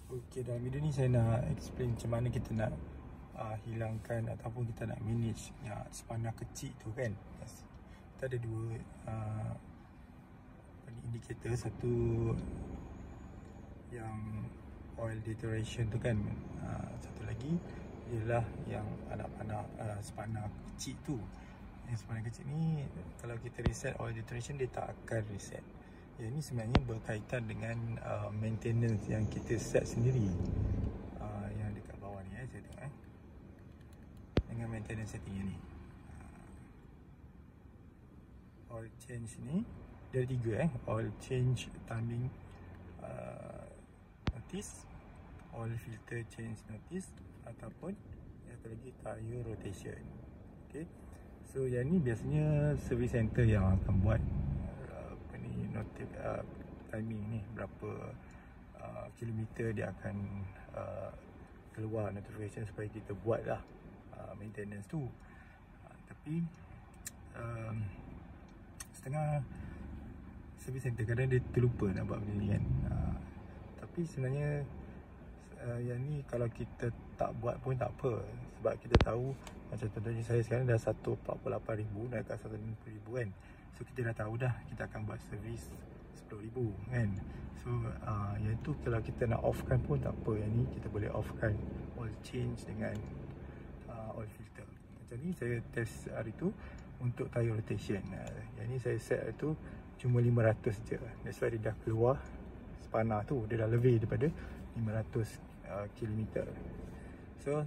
Okey, dalam video ni saya nak explain macam mana kita nak hilangkan ataupun kita nak manage spana kecil tu kan. Kita ada dua indikator, satu yang oil deterioration tu kan, satu lagi ialah yang anak panah spana kecil tu. Yang spana kecil ni kalau kita reset oil deterioration, dia tak akan reset. Yang ni sebenarnya berkaitan dengan maintenance yang kita set sendiri. Yang dekat bawah ni saya tengok dengan maintenance setting ni. Oil change ni dia ada tiga oil change timing notice, oil filter change notice, ataupun yang satu lagi tire rotation. Okay, so yang ni biasanya service center yang akan buat timing ni, berapa kilometer dia akan keluar notification supaya kita buat lah maintenance tu. Tapi setengah service center kadang dia terlupa nak buat benda ni kan. Tapi sebenarnya yang ni kalau kita tak buat pun tak apa, sebab kita tahu macam contohnya saya sekarang dah 148,000 dah kat 150,000 kan. So kita dah tahu dah kita akan buat servis 10,000 kan. So yang tu kalau kita nak offkan pun tak apa. Yang ni kita boleh offkan oil change dengan oil filter. Macam ni saya test hari tu untuk tire rotation. Yang ni saya set tu cuma 500 je. That's why dia dah keluar spana tu, dia dah lebih daripada 500 km. So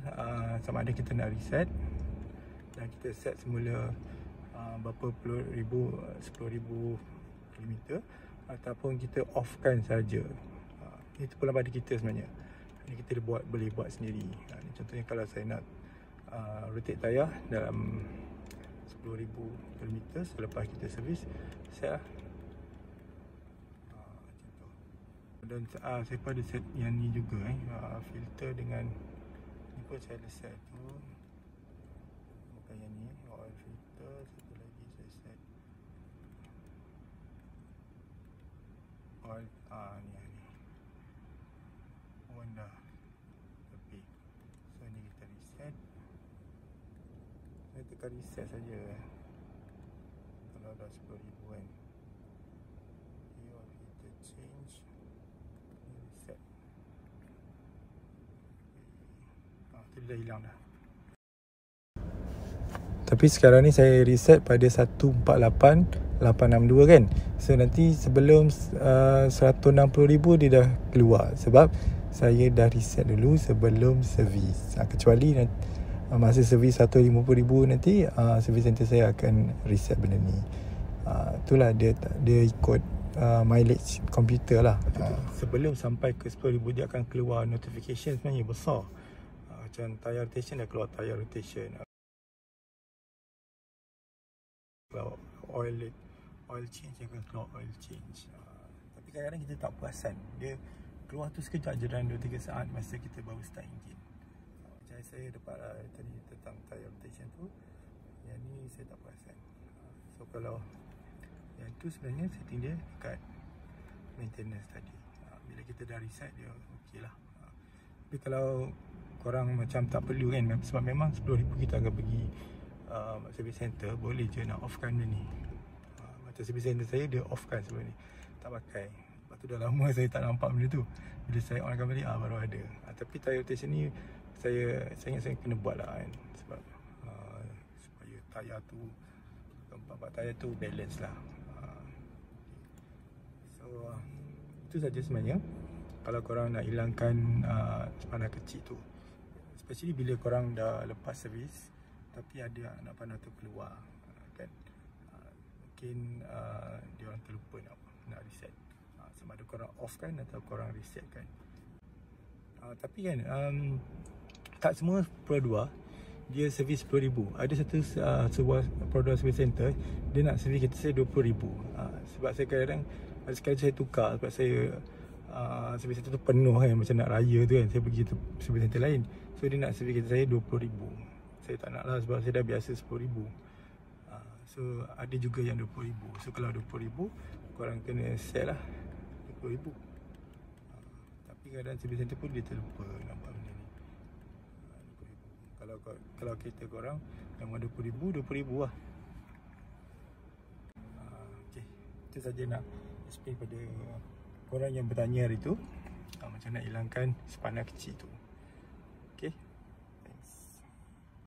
sama ada kita nak reset dan kita set semula berapa puluh ribu, 10,000 km, ataupun kita offkan saja. Itu pula pada kita sebenarnya. Ini kita boleh buat sendiri. Ini contohnya kalau saya nak rotate tayar dalam 10,000 km selepas kita servis, set lah. Dan saya pun ada set yang ni juga filter dengan ni pun saya ada set tu, bukan yang ni, oil filter. Satu lagi saya set oil ni Honda lebih. So ni kita reset, saya tekan reset saja kalau dah 10,000 kan. Oil filter change, reset. Tu dah hilang dah. Tapi sekarang ni saya reset pada 148,862 kan. So nanti sebelum 160,000 dia dah keluar, sebab saya dah reset dulu sebelum servis. Kecuali masa servis 150,000 nanti servis center saya akan reset benda ni. Itulah dia ikut mileage komputer lah. Sebelum sampai ke 10,000 dia akan keluar notification sebenarnya besar. Macam tire rotation dah keluar tire rotation, kalau oil change akan keluar oil change. Tapi kadang-kadang kita tak perasan, dia keluar tu sekejap je dalam 2-3 saat masa kita baru start engine. Macam saya dapat tadi tentang tire rotation tu, yang ni saya tak perasan. So kalau yang tu sebenarnya setting dia dekat maintenance tadi. Bila kita dah reset dia okey lah. Tapi kalau korang macam tak perlu kan, sebab memang 10,000 kita akan pergi service center, boleh je nak offkan benda ni. Macam service center saya, dia offkan sebelum ni, tak pakai. Lepas tu dah lama saya tak nampak benda tu. Bila saya onkan balik baru ada. Tapi tire rotation ni saya ingat saya kena buat lah kan, sebab supaya tayar tu, keempat tayar tu balance lah. So itu saja sebenarnya kalau korang nak hilangkan spana kecil tu, especially bila korang dah lepas servis tapi ada anak panah tu keluar kan. Mungkin dia orang terlupa nak reset. Sama ada korang off kan atau korang reset kan. Tapi kan tak semua Pro 2 dia servis 10,000. Ada satu sebuah Pro 2 service center, dia nak servis kita saya 20,000. Sebab saya kadang-kadang ada sekali saya tukar, sebab saya service center tu penuh kan, macam nak raya tu kan, saya pergi service center lain. So dia nak servis kita saya 20,000. Saya tak nak lah, sebab saya dah biasa 10,000. So ada juga yang 20,000. So kalau 20,000 korang kena set lah 20,000. Tapi kadang service center pun dia terlupa nak buat benda ni. Kalau kereta korang yang RM20,000, RM20,000 lah. Okay, itu saja nak explain pada korang yang bertanya hari tu macam nak hilangkan spana kecil tu.